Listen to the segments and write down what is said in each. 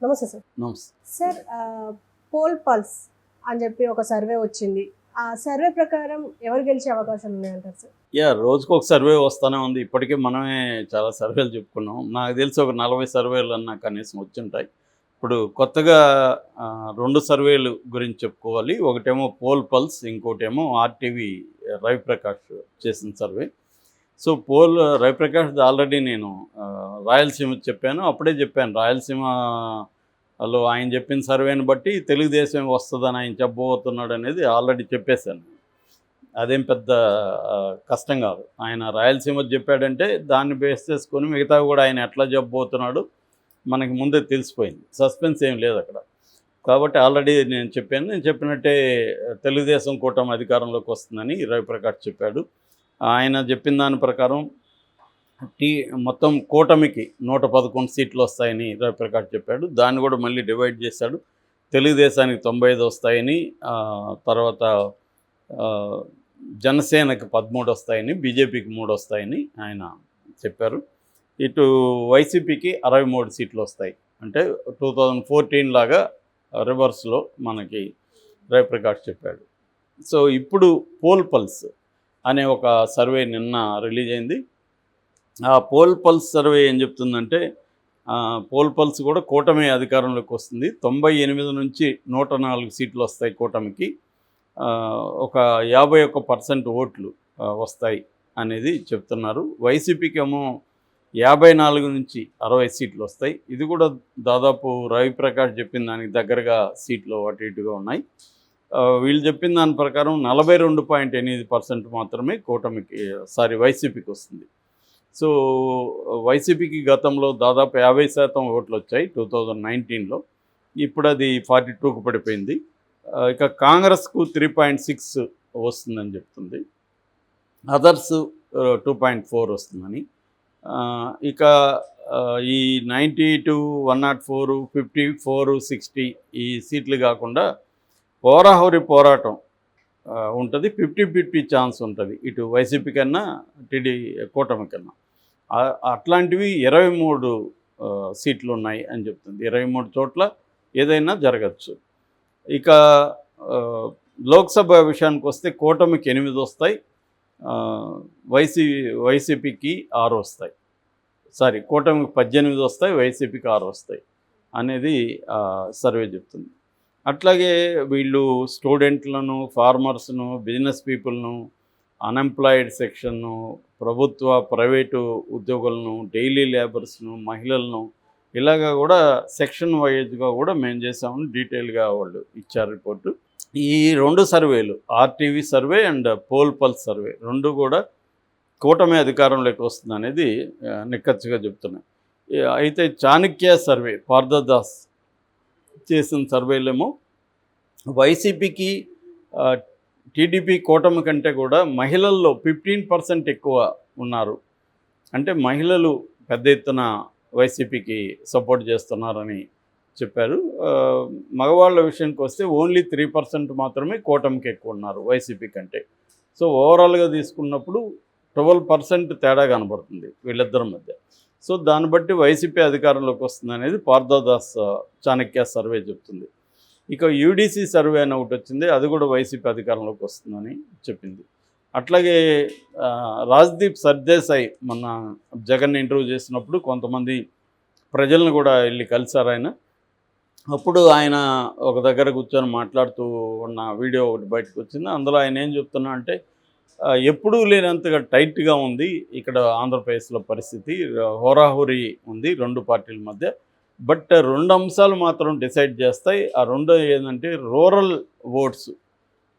నమస్తే సార్. నమస్తే. Sir poll pulse అని చెప్పి ఒక సర్వే వచ్చింది. ఆ సర్వే ప్రకారం ఎవరు గెలిచే అవకాశాలు ఉన్నాయంటారు సార్? రోజుకు ఒక సర్వే వస్తూనే ఉంది. ఇప్పటికే మనమే చాలా సర్వేలు చెప్పుకున్నాం. నాకు తెలిసి ఒక 40 సర్వేలన్నా కనీసం వచ్చుంటాయి. ఇప్పుడు కొత్తగా 2 సర్వేలు గురించి చెప్పుకోవాలి. ఒకటేమో పోల్ పల్స్, ఇంకోటేమో ఆర్టీవీ రవిప్రకాష్ చేసిన సర్వే. సో, రవిప్రకాష్‌ది ఆల్రెడీ నేను రాయలసీమది చెప్పాను. అప్పుడే చెప్పాను. రాయలసీమలో ఆయన చెప్పిన సర్వేని బట్టి తెలుగుదేశం వస్తదని ఆయన చెప్పబోతున్నాడనేది ఆల్రెడీ చెప్పేశాను. అదేం పెద్ద కష్టం కాదు. ఆయన రాయలసీమది చెప్పాడంటే దాన్ని బేస్ చేసుకొని మిగతావి కూడా ఆయన ఎట్లా చెప్పబోతున్నాడు మనకి ముందే తెలిసిపోయింది. సస్పెన్స్ ఏం లేదు అక్కడ. కాబట్టి ఆల్రెడీ నేను చెప్పాను. నేను చెప్పినట్టే తెలుగుదేశం కూటమి అధికారంలోకి వస్తుందని రవిప్రకాష్ చెప్పాడు. ఆయన చెప్పిన దాని ప్రకారం మొత్తం కూటమికి 111 సీట్లు వస్తాయని రవిప్రకాష్ చెప్పాడు. దాన్ని కూడా మళ్ళీ డివైడ్ చేశాడు. తెలుగుదేశానికి 95 వస్తాయని, తర్వాత జనసేనకి 13 వస్తాయని, బీజేపీకి 3 వస్తాయని ఆయన చెప్పారు. ఇటు వైసీపీకి 63 సీట్లు వస్తాయి. అంటే 2014 లాగా రివర్స్లో మనకి రవిప్రకాష్ చెప్పాడు. సో, ఇప్పుడు పోల్ పల్స్ అనే ఒక సర్వే నిన్న రిలీజ్ అయింది. ఆ పోల్ పల్స్ సర్వే ఏం చెప్తుందంటే, పోల్ పల్స్ కూడా కూటమి అధికారంలోకి వస్తుంది. 98 నుంచి 104 సీట్లు వస్తాయి కూటమికి. ఒక 51% ఓట్లు వస్తాయి అనేది చెప్తున్నారు. వైసీపీకి ఏమో 54 నుంచి 60 సీట్లు వస్తాయి. ఇది కూడా దాదాపు రవిప్రకాష్ చెప్పిన దానికి దగ్గరగా సీట్లు అటు ఇటుగా ఉన్నాయి. వీళ్ళు చెప్పిన దాని ప్రకారం 42.8% మాత్రమే వైసీపీకి వస్తుంది. సో, వైసీపీకి గతంలో దాదాపు 50% ఓట్లు వచ్చాయి 2019లో. ఇప్పుడు అది 42కు పడిపోయింది. ఇక కాంగ్రెస్కు 3.6 వస్తుందని చెప్తుంది. అదర్స్ 2.4 వస్తుందని. ఇక ఈ 90 to 104, 54, 60 ఈ సీట్లు కాకుండా హోరాహోరీ పోరాటం ఉంటుంది. 50-50 ఛాన్స్ ఉంటుంది ఇటు వైసీపీ కన్నా కూటమి కన్నా. అట్లాంటివి 23 సీట్లు ఉన్నాయి అని చెప్తుంది. 23 చోట్ల ఏదైనా జరగచ్చు. ఇక లోక్సభ విషయానికి వస్తే కూటమికి 8 వస్తాయి, వైసీపీకి 6 వస్తాయి. కూటమికి 18 వస్తాయి, వైసీపీకి 6 వస్తాయి అనేది సర్వే చెప్తుంది. అట్లాగే వీళ్ళు స్టూడెంట్లను, ఫార్మర్స్ను, బిజినెస్ పీపుల్ను, అన్ఎంప్లాయిడ్ సెక్షన్ను, ప్రైవేటు ఉద్యోగులను, డైలీ లేబర్స్ను, మహిళలను ఇలాగా కూడా సెక్షన్ వైజ్గా కూడా మేము చేసామని డీటెయిల్గా వాళ్ళు ఇచ్చారు రిపోర్టు. ఈ 2 సర్వేలు, RTV survey and poll pulse survey 2 కూడా కూటమి అధికారంలోకి వస్తుంది అనేది నిక్కచ్చిగా చెప్తున్నాయి. అయితే చాణక్య సర్వే పార్థదాస్ చేసిన సర్వేలేమో వైసీపీకి టీడీపీ కూటమి కంటే కూడా మహిళల్లో 15% ఎక్కువ ఉన్నారు. అంటే మహిళలు పెద్ద ఎత్తున వైసీపీకి సపోర్ట్ చేస్తున్నారని చెప్పారు. మగవాళ్ళ విషయానికి వస్తే ఓన్లీ 3% మాత్రమే కూటమికి ఎక్కువ ఉన్నారు వైసీపీ కంటే. సో, ఓవరాల్గా తీసుకున్నప్పుడు 12% తేడా కనబడుతుంది వీళ్ళిద్దరి మధ్య. సో, దాన్ని బట్టి వైసీపీ అధికారంలోకి వస్తుంది అనేది పార్థదాస్ చాణక్య సర్వే చెప్తుంది. ఇక యూడీసీ సర్వే అని ఒకటి వచ్చింది. అది కూడా వైసీపీ అధికారంలోకి వస్తుందని చెప్పింది. అట్లాగే రాజ్దీప్ సర్దేశాయ్ మొన్న జగన్ ఇంటర్వ్యూ చేసినప్పుడు కొంతమంది ప్రజలను కూడా వెళ్ళి కలిశారు ఆయన. అప్పుడు ఆయన ఒక దగ్గర కూర్చొని మాట్లాడుతూ ఉన్న వీడియో ఒకటి బయటకు వచ్చింది. అందులో ఆయన ఏం చెప్తున్నా అంటే, ఎప్పుడూ లేనంతగా టైట్గా ఉంది ఇక్కడ ఆంధ్రప్రదేశ్లో పరిస్థితి. హోరాహోరీ ఉంది 2 పార్టీల మధ్య. బట్ 2 అంశాలు మాత్రం డిసైడ్ చేస్తాయి. ఆ 2 ఏంటంటే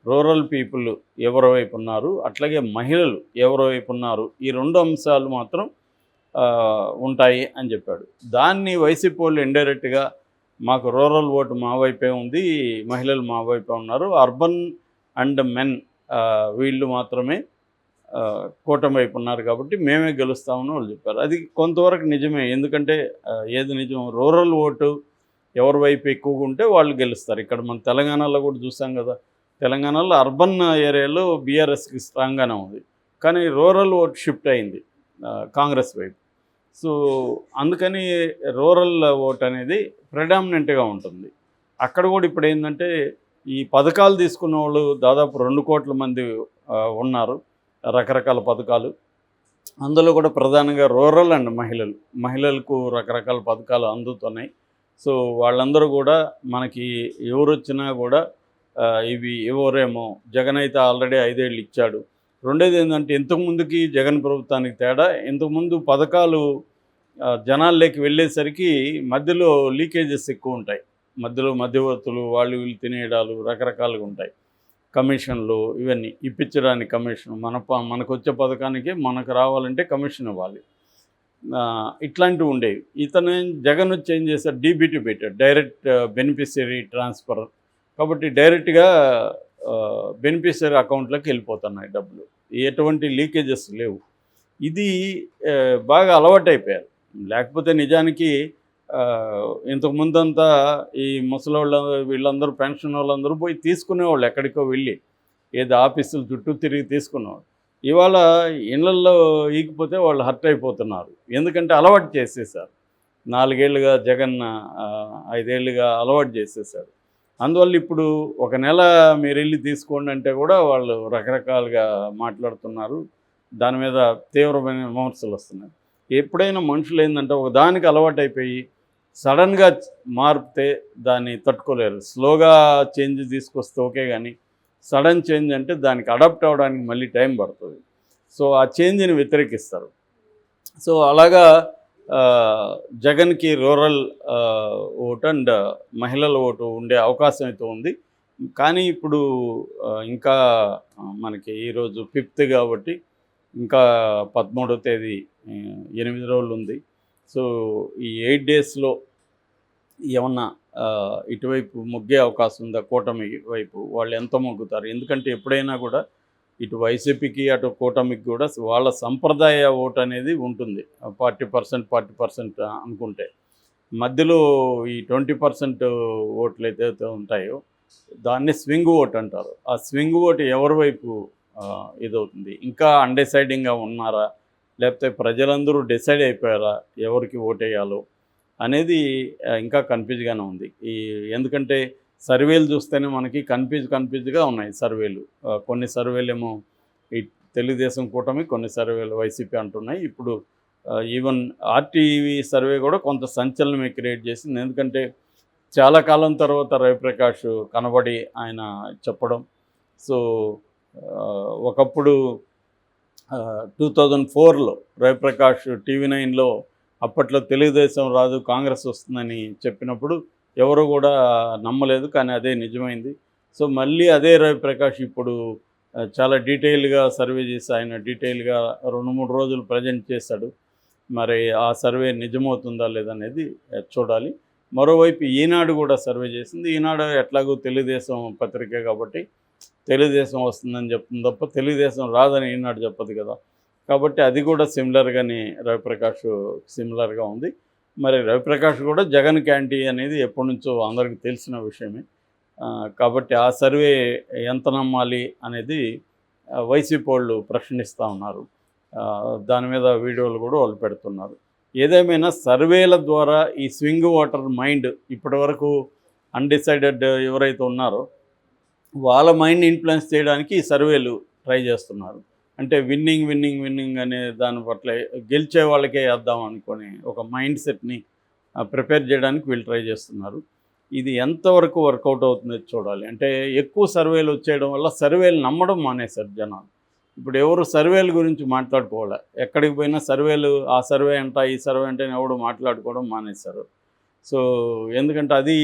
రూరల్ పీపుల్ ఎవరి వైపు ఉన్నారు, అట్లాగే మహిళలు ఎవరి వైపు ఉన్నారు. ఈ 2 అంశాలు మాత్రం ఉంటాయి అని చెప్పాడు. దాన్ని వైసీపీ వాళ్ళు ఇండైరెక్ట్గా మాకు రూరల్ ఓటు మా వైపే ఉంది, మహిళలు మా వైపే ఉన్నారు, అర్బన్ అండ్ మెన్ వీళ్ళు మాత్రమే కూటమి వైపు ఉన్నారు కాబట్టి మేమే గెలుస్తామని వాళ్ళు చెప్పారు. అది కొంతవరకు నిజమే. ఎందుకంటే ఏది నిజం, రూరల్ ఓటు ఎవరి వైపు ఎక్కువగా ఉంటే వాళ్ళు గెలుస్తారు. ఇక్కడ మన తెలంగాణలో కూడా చూసాం కదా. తెలంగాణలో అర్బన్ ఏరియాలో బీఆర్ఎస్కి స్ట్రాంగ్గానే ఉంది, కానీ రూరల్ ఓటు షిఫ్ట్ అయింది కాంగ్రెస్ వైపు. సో అందుకని రూరల్ ఓట్ అనేది ప్రెడామినెంట్గా ఉంటుంది. అక్కడ కూడా ఇప్పుడు ఏంటంటే ఈ పథకాలు తీసుకున్న వాళ్ళు దాదాపు 2 కోట్ల మంది ఉన్నారు, రకరకాల పథకాలు. అందులో కూడా ప్రధానంగా రూరల్ అండ్ మహిళలకు రకరకాల పథకాలు అందుతున్నాయి. సో వాళ్ళందరూ కూడా మనకి ఎవరు వచ్చినా కూడా ఇవి ఇవ్వరేమో, జగన్ అయితే ఆల్రెడీ 5 ఏళ్ళు ఇచ్చాడు. రెండోది ఏంటంటే ఇంతకుముందుకి జగన్ ప్రభుత్వానికి తేడా, ఇంతకుముందు పథకాలు జనాల్లోకి వెళ్ళేసరికి మధ్యలో లీకేజెస్ ఎక్కువ ఉంటాయి. మధ్యలో మధ్యవర్తులు వాళ్ళు వీళ్ళు తినేయడాలు రకరకాలుగా ఉంటాయి. కమిషన్లు ఇవన్నీ ఇప్పించడానికి కమిషన్, మనకు వచ్చే పథకానికి మనకు రావాలంటే కమిషన్ ఇవ్వాలి. ఇట్లాంటివి ఉండేవి. జగన్ వచ్చి ఏం చేశారు, డీబీటీ పెట్టాడు, డైరెక్ట్ బెనిఫిషియరీ ట్రాన్స్ఫర్. కాబట్టి డైరెక్ట్గా బెనిఫిషియరీ అకౌంట్లోకి వెళ్ళిపోతున్నాయి డబ్బులు, ఎటువంటి లీకేజెస్ లేవు. ఇది బాగా అలవాటైపోయారు. లేకపోతే నిజానికి ఇంతకుముందంతా ఈ ముసలోళ్ళు వీళ్ళందరూ పెన్షన్ వాళ్ళందరూ పోయి తీసుకునేవాళ్ళు, ఎక్కడికో వెళ్ళి ఏదో ఆఫీసుల చుట్టూ తిరిగి తీసుకునేవాళ్ళు. ఇవాళ ఇళ్లల్లో ఈగిపోతే వాళ్ళు హర్ట్ అయిపోతున్నారు, ఎందుకంటే అలవాటు చేసేసారు. 4 ఏళ్ళుగా జగన్ 5 ఏళ్ళుగా అలవాటు చేసేసారు. అందువల్ల ఇప్పుడు ఒక నెల మీరు వెళ్ళి తీసుకోండి అంటే కూడా వాళ్ళు రకరకాలుగా మాట్లాడుతున్నారు. దాని మీద తీవ్రమైన విమర్శలు వస్తున్నాయి. ఎప్పుడైనా మనుషులు ఏంటంటే ఒక దానికి అలవాటు అయిపోయి సడన్గా మారితే దాన్ని తట్టుకోలేరు. స్లోగా చేంజ్ తీసుకొస్తే ఓకే, కానీ సడన్ చేంజ్ అంటే దానికి అడాప్ట్ అవ్వడానికి మళ్ళీ టైం పడుతుంది. సో ఆ చేంజ్ని వ్యతిరేకిస్తారు. సో అలాగా జగన్కి రూరల్ ఓటు అండ్ మహిళల ఓటు ఉండే అవకాశం అయితే ఉంది. కానీ ఇప్పుడు ఇంకా మనకి ఈరోజు 5th కాబట్టి ఇంకా 13వ తేదీ 8 రోజులు ఉంది. సో ఈ 8 డేస్లో ఏమన్నా ఇటువైపు మొగ్గే అవకాశం ఉందా? కూటమి వైపు వాళ్ళు ఎంత మొగ్గుతారు? ఎందుకంటే ఎప్పుడైనా కూడా ఇటు వైసీపీకి అటు కూటమికి కూడా వాళ్ళ సంప్రదాయ ఓటు అనేది ఉంటుంది. 40% అనుకుంటే మధ్యలో ఈ 20% ఓట్లు ఏదైతే ఉంటాయో దాన్ని స్వింగ్ ఓట్ అంటారు. ఆ స్వింగ్ ఓటు ఎవరి వైపు ఇదవుతుంది? ఇంకా అన్డిసైడింగ్గా ఉన్నారా, లేకపోతే ప్రజలందరూ డిసైడ్ అయిపోయారా ఎవరికి ఓటేయాలో అనేది ఇంకా కన్ఫ్యూజ్గానే ఉంది. ఎందుకంటే సర్వేలు చూస్తేనే మనకి కన్ఫ్యూజ్గా ఉన్నాయి సర్వేలు. కొన్ని సర్వేలు ఏమో ఈ తెలుగుదేశం కూటమి, కొన్ని సర్వేలు వైసీపీ అంటున్నాయి. ఇప్పుడు ఈవెన్ ఆర్టీవీ సర్వే కూడా కొంత సంచలనమే క్రియేట్ చేసింది. ఎందుకంటే చాలా కాలం తర్వాత రవిప్రకాష్ కనబడి ఆయన చెప్పడం. సో ఒకప్పుడు 2004లో రవిప్రకాష్ TV9లో అప్పట్లో తెలుగుదేశం రాదు కాంగ్రెస్ వస్తుందని చెప్పినప్పుడు ఎవరు కూడా నమ్మలేదు, కానీ అదే నిజమైంది. సో మళ్ళీ అదే రవిప్రకాష్ ఇప్పుడు చాలా డీటెయిల్గా సర్వే చేసి ఆయన డీటెయిల్గా 2-3 రోజులు ప్రజెంట్ చేశాడు. మరి ఆ సర్వే నిజమవుతుందా లేదనేది చూడాలి. మరోవైపు ఈనాడు కూడా సర్వే చేసింది. ఈనాడు ఎట్లాగో తెలుగుదేశం పత్రిక కాబట్టి తెలుగుదేశం వస్తుందని చెప్తుంది తప్ప తెలుగుదేశం రాదని ఈనాడు చెప్పదు కదా. కాబట్టి అది కూడా సిమిలర్గానే రవిప్రకాష్ సిమిలర్గా ఉంది. మరి రవిప్రకాష్ కూడా జగన్ క్యాంటీ అనేది ఎప్పటి నుంచో అందరికీ తెలిసిన విషయమే. కాబట్టి ఆ సర్వే ఎంత నమ్మాలి అనేది వైసీపీ వాళ్ళు ప్రశ్నిస్తూ ఉన్నారు. దాని మీద వీడియోలు కూడా వాళ్ళు పెడుతున్నారు. ఏదేమైనా సర్వేల ద్వారా ఈ స్వింగ్ ఓటర్ మైండ్ ఇప్పటివరకు అన్డిసైడెడ్ ఎవరైతే ఉన్నారో వాళ్ళ మైండ్ ఇన్ఫ్లుయెన్స్ చేయడానికి ఈ సర్వేలు ట్రై చేస్తున్నారు. అంటే విన్నింగ్ అనే దాని పట్ల గెలిచే వాళ్ళకే వేద్దాం అనుకొని ఒక మైండ్ సెట్ని ప్రిపేర్ చేయడానికి వీళ్ళు ట్రై చేస్తున్నారు. ఇది ఎంతవరకు వర్కౌట్ అవుతుందో చూడాలి. అంటే ఎక్కువ సర్వేలు వచ్చేయడం వల్ల సర్వేలు నమ్మడం మానేశారు జనాలు. ఇప్పుడు ఎవరు సర్వేల గురించి మాట్లాడుకోవాలి, ఎక్కడికి పోయినా సర్వేలు, ఆ సర్వే అంట ఈ సర్వే అంటే ఎవడు మాట్లాడుకోవడం మానేశారు. సో ఎందుకంటే అది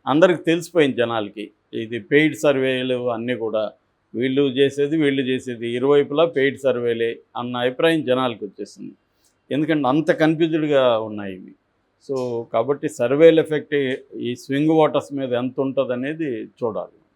అందరికి తెలిసిపోయింది జనాలకి. ఇది పెయిడ్ సర్వేలు అన్నీ కూడా వీళ్ళు చేసేది ఇరువైపులా పెయిడ్ సర్వేలే అన్న అభిప్రాయం జనాలకు వచ్చేసింది. ఎందుకంటే అంత కన్ఫ్యూజ్డ్గా ఉన్నాయి ఇవి. సో కాబట్టి సర్వేల ఎఫెక్ట్ ఈ స్వింగ్ ఓటర్స్ మీద ఎంత ఉంటుంది అనేది చూడాలి.